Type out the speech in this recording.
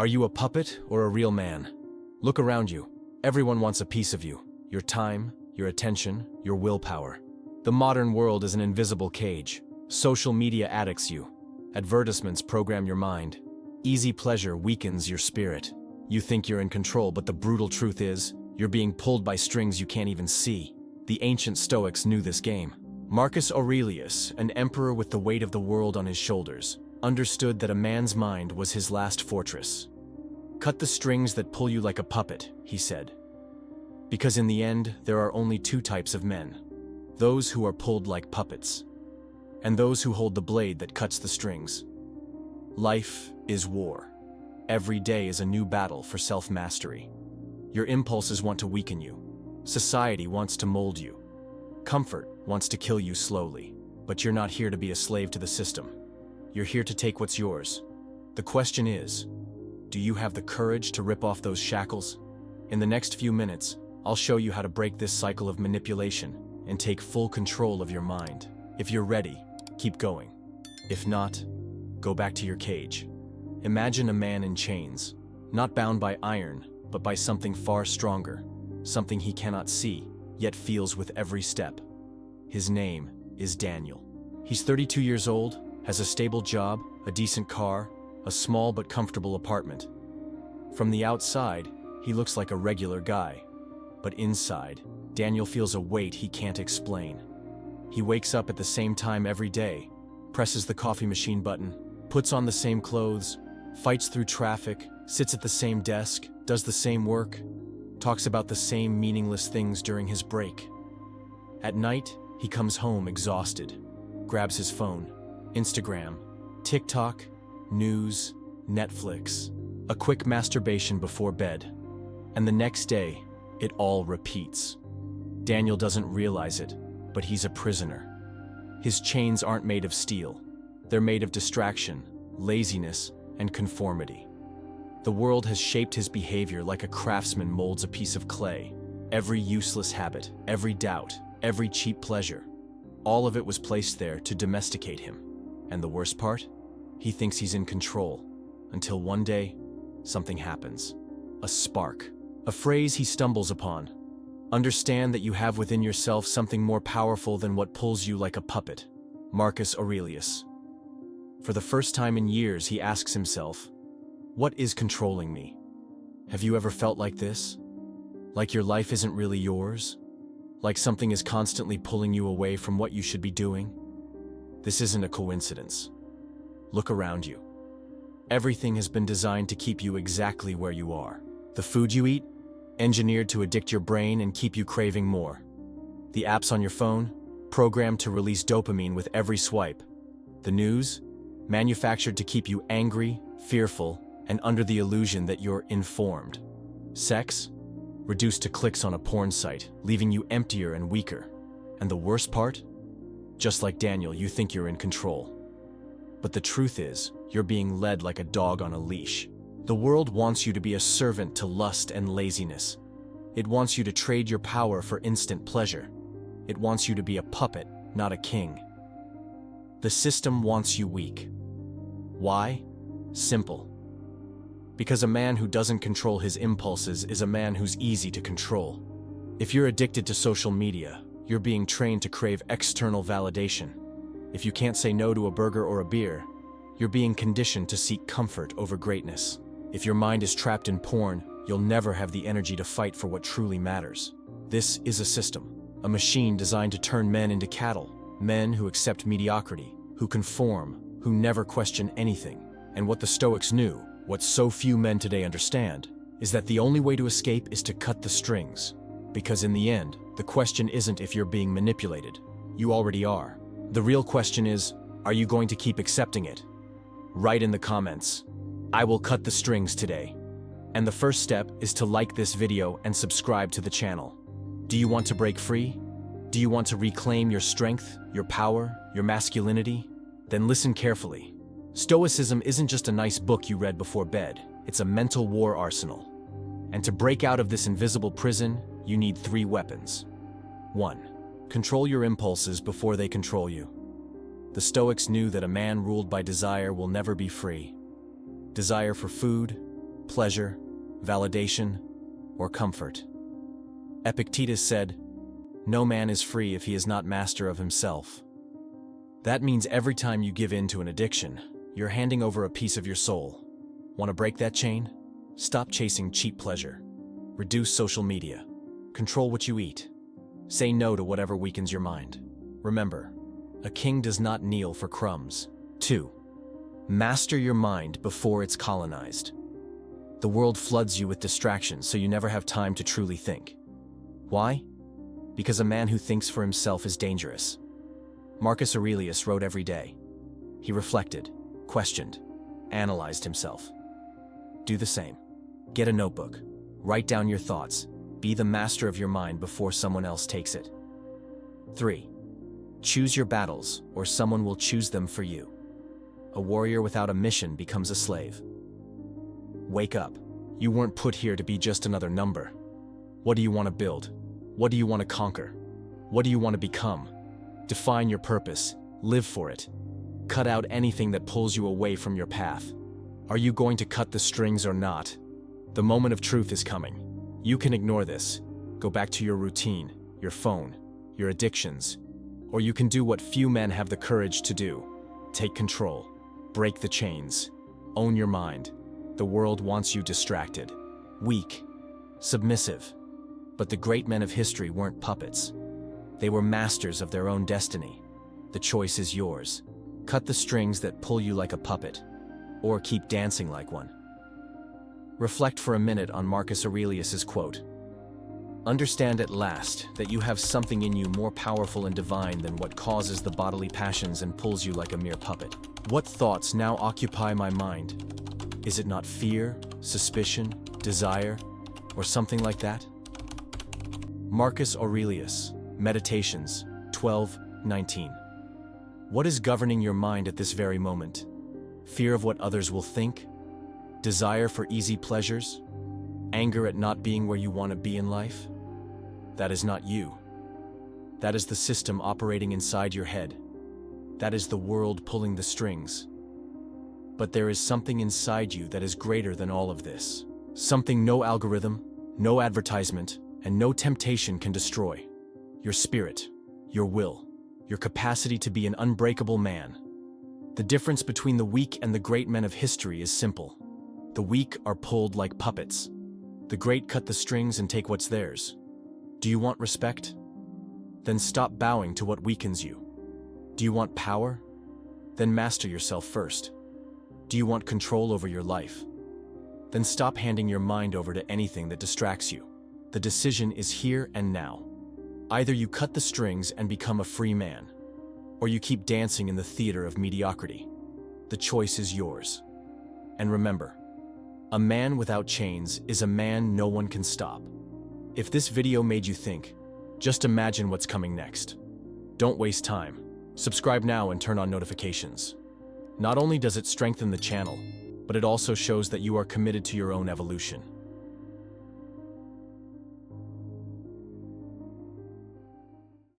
Are you a puppet or a real man? Look around you. Everyone wants a piece of you. Your time, your attention, your willpower. The modern world is an invisible cage. Social media addicts you. Advertisements program your mind. Easy pleasure weakens your spirit. You think you're in control, but the brutal truth is, you're being pulled by strings you can't even see. The ancient Stoics knew this game. Marcus Aurelius, an emperor with the weight of the world on his shoulders, understood that a man's mind was his last fortress. Cut the strings that pull you like a puppet, he said. Because in the end, there are only two types of men. Those who are pulled like puppets, and those who hold the blade that cuts the strings. Life is war. Every day is a new battle for self-mastery. Your impulses want to weaken you. Society wants to mold you. Comfort wants to kill you slowly. But you're not here to be a slave to the system. You're here to take what's yours. The question is, do you have the courage to rip off those shackles? In the next few minutes, I'll show you how to break this cycle of manipulation and take full control of your mind. If you're ready, keep going. If not, go back to your cage. Imagine a man in chains, not bound by iron, but by something far stronger, something he cannot see, yet feels with every step. His name is Daniel. He's 32 years old, has a stable job, a decent car, a small but comfortable apartment. From the outside, he looks like a regular guy. But inside, Daniel feels a weight he can't explain. He wakes up at the same time every day, presses the coffee machine button, puts on the same clothes, fights through traffic, sits at the same desk, does the same work, talks about the same meaningless things during his break. At night, he comes home exhausted, grabs his phone, Instagram, TikTok, news, Netflix, a quick masturbation before bed. And the next day, it all repeats. Daniel doesn't realize it, but he's a prisoner. His chains aren't made of steel. They're made of distraction, laziness, and conformity. The world has shaped his behavior like a craftsman molds a piece of clay. Every useless habit, every doubt, every cheap pleasure, all of it was placed there to domesticate him. And the worst part? He thinks he's in control, until one day, something happens. A spark. A phrase he stumbles upon. Understand that you have within yourself something more powerful than what pulls you like a puppet. Marcus Aurelius. For the first time in years, he asks himself, what is controlling me? Have you ever felt like this? Like your life isn't really yours? Like something is constantly pulling you away from what you should be doing? This isn't a coincidence. Look around you. Everything has been designed to keep you exactly where you are. The food you eat, engineered to addict your brain and keep you craving more. The apps on your phone, programmed to release dopamine with every swipe. The news, manufactured to keep you angry, fearful, and under the illusion that you're informed. Sex, reduced to clicks on a porn site, leaving you emptier and weaker. And the worst part? Just like Daniel, you think you're in control. But the truth is, you're being led like a dog on a leash. The world wants you to be a servant to lust and laziness. It wants you to trade your power for instant pleasure. It wants you to be a puppet, not a king. The system wants you weak. Why? Simple. Because a man who doesn't control his impulses is a man who's easy to control. If you're addicted to social media, you're being trained to crave external validation. If you can't say no to a burger or a beer, you're being conditioned to seek comfort over greatness. If your mind is trapped in porn, you'll never have the energy to fight for what truly matters. This is a system, a machine designed to turn men into cattle, men who accept mediocrity, who conform, who never question anything. And what the Stoics knew, what so few men today understand, is that the only way to escape is to cut the strings. Because in the end, the question isn't if you're being manipulated. You already are. The real question is, are you going to keep accepting it? Write in the comments, I will cut the strings today. And the first step is to like this video and subscribe to the channel. Do you want to break free? Do you want to reclaim your strength, your power, your masculinity? Then listen carefully. Stoicism isn't just a nice book you read before bed. It's a mental war arsenal. And to break out of this invisible prison, you need 3 weapons. 1. Control your impulses before they control you. The Stoics knew that a man ruled by desire will never be free. Desire for food, pleasure, validation, or comfort. Epictetus said, "No man is free if he is not master of himself." That means every time you give in to an addiction, you're handing over a piece of your soul. Want to break that chain? Stop chasing cheap pleasure. Reduce social media. Control what you eat. Say no to whatever weakens your mind. Remember, a king does not kneel for crumbs. 2. Master your mind before it's colonized. The world floods you with distractions, so you never have time to truly think. Why? Because a man who thinks for himself is dangerous. Marcus Aurelius wrote every day. He reflected, questioned, analyzed himself. Do the same. Get a notebook. Write down your thoughts. Be the master of your mind before someone else takes it. 3. Choose your battles, or someone will choose them for you. A warrior without a mission becomes a slave. Wake up. You weren't put here to be just another number. What do you want to build? What do you want to conquer? What do you want to become? Define your purpose. Live for it. Cut out anything that pulls you away from your path. Are you going to cut the strings or not? The moment of truth is coming. You can ignore this. Go back to your routine, your phone, your addictions. Or you can do what few men have the courage to do. Take control. Break the chains. Own your mind. The world wants you distracted, weak, submissive. But the great men of history weren't puppets. They were masters of their own destiny. The choice is yours. Cut the strings that pull you like a puppet, or keep dancing like one. Reflect for a minute on Marcus Aurelius's quote. Understand at last that you have something in you more powerful and divine than what causes the bodily passions and pulls you like a mere puppet. What thoughts now occupy my mind? Is it not fear, suspicion, desire, or something like that? Marcus Aurelius, Meditations, 12:19. What is governing your mind at this very moment? Fear of what others will think? Desire for easy pleasures? Anger at not being where you want to be in life? That is not you. That is the system operating inside your head. That is the world pulling the strings. But there is something inside you that is greater than all of this. Something no algorithm, no advertisement, and no temptation can destroy. Your spirit, your will, your capacity to be an unbreakable man. The difference between the weak and the great men of history is simple. The weak are pulled like puppets. The great cut the strings and take what's theirs. Do you want respect? Then stop bowing to what weakens you. Do you want power? Then master yourself first. Do you want control over your life? Then stop handing your mind over to anything that distracts you. The decision is here and now. Either you cut the strings and become a free man, or you keep dancing in the theater of mediocrity. The choice is yours. And remember, a man without chains is a man no one can stop. If this video made you think, just imagine what's coming next. Don't waste time. Subscribe now and turn on notifications. Not only does it strengthen the channel, but it also shows that you are committed to your own evolution.